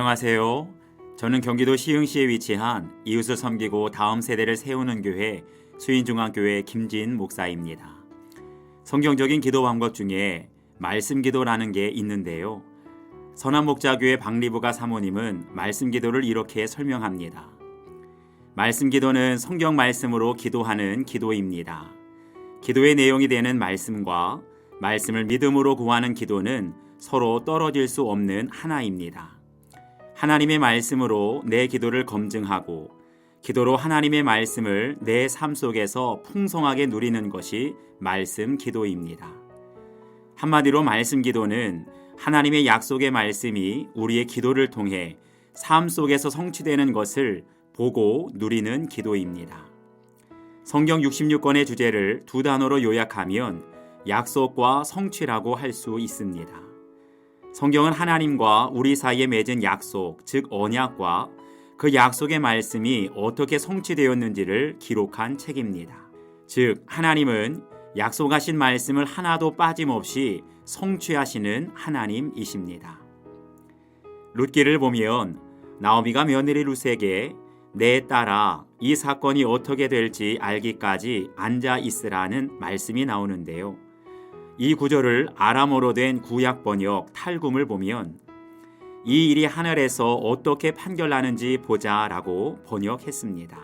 안녕하세요. 저는 경기도 시흥시에 위치한 이웃을 섬기고 다음 세대를 세우는 교회 수인중앙교회 김진 목사입니다. 성경적인 기도 방법 중에 말씀 기도라는 게 있는데요. 선한목자교회 박리부가 사모님은 말씀 기도를 이렇게 설명합니다. 말씀 기도는 성경 말씀으로 기도하는 기도입니다. 기도의 내용이 되는 말씀과 말씀을 믿음으로 구하는 기도는 서로 떨어질 수 없는 하나입니다. 하나님의 말씀으로 내 기도를 검증하고 기도로 하나님의 말씀을 내 삶 속에서 풍성하게 누리는 것이 말씀 기도입니다. 한마디로 말씀 기도는 하나님의 약속의 말씀이 우리의 기도를 통해 삶 속에서 성취되는 것을 보고 누리는 기도입니다. 성경 66권의 주제를 두 단어로 요약하면 약속과 성취라고 할 수 있습니다. 성경은 하나님과 우리 사이에 맺은 약속, 즉 언약과 그 약속의 말씀이 어떻게 성취되었는지를 기록한 책입니다. 즉 하나님은 약속하신 말씀을 하나도 빠짐없이 성취하시는 하나님이십니다. 룻기를 보면 나오미가 며느리 룻에게 내 딸아 이 사건이 어떻게 될지 알기까지 앉아 있으라는 말씀이 나오는데요. 이 구절을 아람어로 된 구약 번역 탈굼을 보면 이 일이 하늘에서 어떻게 판결나는지 보자라고 번역했습니다.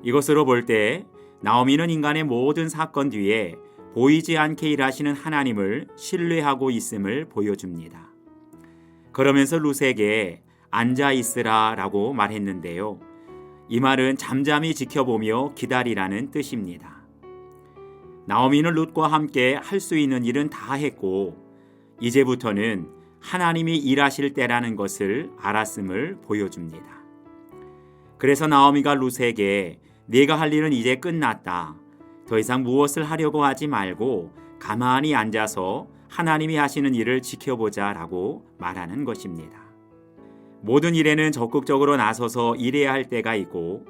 이것으로 볼 때 나오미는 인간의 모든 사건 뒤에 보이지 않게 일하시는 하나님을 신뢰하고 있음을 보여줍니다. 그러면서 룻에게 앉아 있으라라고 말했는데요. 이 말은 잠잠히 지켜보며 기다리라는 뜻입니다. 나오미는 룻과 함께 할 수 있는 일은 다 했고 이제부터는 하나님이 일하실 때라는 것을 알았음을 보여줍니다. 그래서 나오미가 룻에게 네가 할 일은 이제 끝났다. 더 이상 무엇을 하려고 하지 말고 가만히 앉아서 하나님이 하시는 일을 지켜보자라고 말하는 것입니다. 모든 일에는 적극적으로 나서서 일해야 할 때가 있고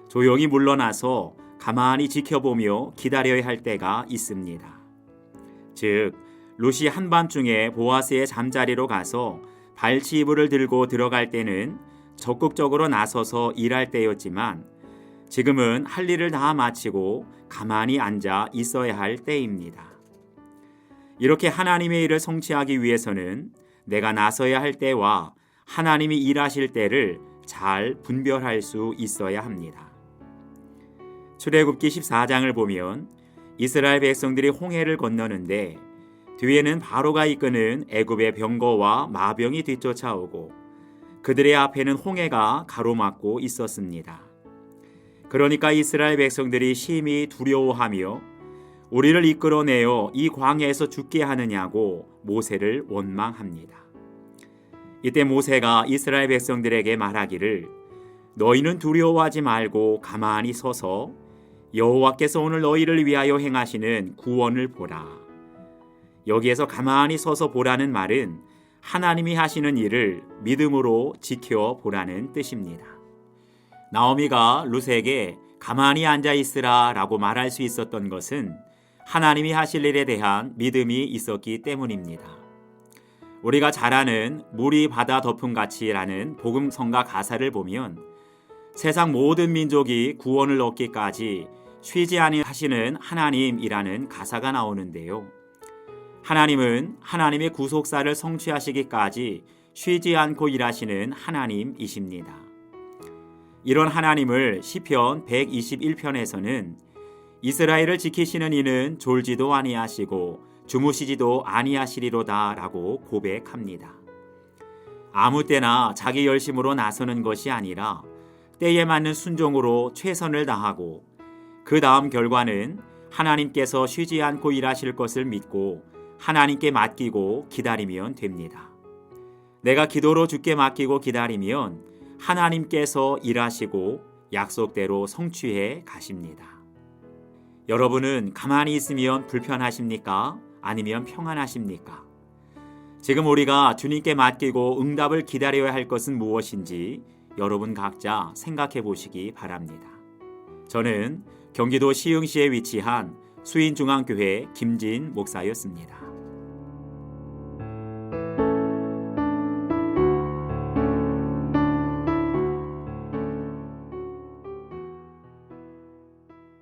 조용히 물러나서 가만히 지켜보며 기다려야 할 때가 있습니다. 즉 룻이 한밤중에 보아스의 잠자리로 가서 발치 이불을 들고 들어갈 때는 적극적으로 나서서 일할 때였지만 지금은 할 일을 다 마치고 가만히 앉아 있어야 할 때입니다. 이렇게 하나님의 일을 성취하기 위해서는 내가 나서야 할 때와 하나님이 일하실 때를 잘 분별할 수 있어야 합니다. 출애굽기 14장을 보면 이스라엘 백성들이 홍해를 건너는데 뒤에는 바로가 이끄는 애굽의 병거와 마병이 뒤쫓아오고 그들의 앞에는 홍해가 가로막고 있었습니다. 그러니까 이스라엘 백성들이 심히 두려워하며 우리를 이끌어내어 이 광야에서 죽게 하느냐고 모세를 원망합니다. 이때 모세가 이스라엘 백성들에게 말하기를 너희는 두려워하지 말고 가만히 서서 여호와께서 오늘 너희를 위하여 행하시는 구원을 보라. 여기에서 가만히 서서 보라는 말은 하나님이 하시는 일을 믿음으로 지켜보라는 뜻입니다. 나오미가 룻에게 가만히 앉아 있으라 라고 말할 수 있었던 것은 하나님이 하실 일에 대한 믿음이 있었기 때문입니다. 우리가 잘 아는 물이 바다 덮음같이라는 복음성가 가사를 보면 세상 모든 민족이 구원을 얻기까지 쉬지 아니하시는 하나님이라는 가사가 나오는데요. 하나님은 하나님의 구속사를 성취하시기까지 쉬지 않고 일하시는 하나님이십니다. 이런 하나님을 시편 121편에서는 이스라엘을 지키시는 이는 졸지도 아니하시고 주무시지도 아니하시리로다 라고 고백합니다. 아무 때나 자기 열심으로 나서는 것이 아니라 때에 맞는 순종으로 최선을 다하고 그 다음 결과는 하나님께서 쉬지 않고 일하실 것을 믿고 하나님께 맡기고 기다리면 됩니다. 내가 기도로 주께 맡기고 기다리면 하나님께서 일하시고 약속대로 성취해 가십니다. 여러분은 가만히 있으면 불편하십니까? 아니면 평안하십니까? 지금 우리가 주님께 맡기고 응답을 기다려야 할 것은 무엇인지 여러분 각자 생각해 보시기 바랍니다. 저는 경기도 시흥시에 위치한 수인중앙교회 김진 목사였습니다.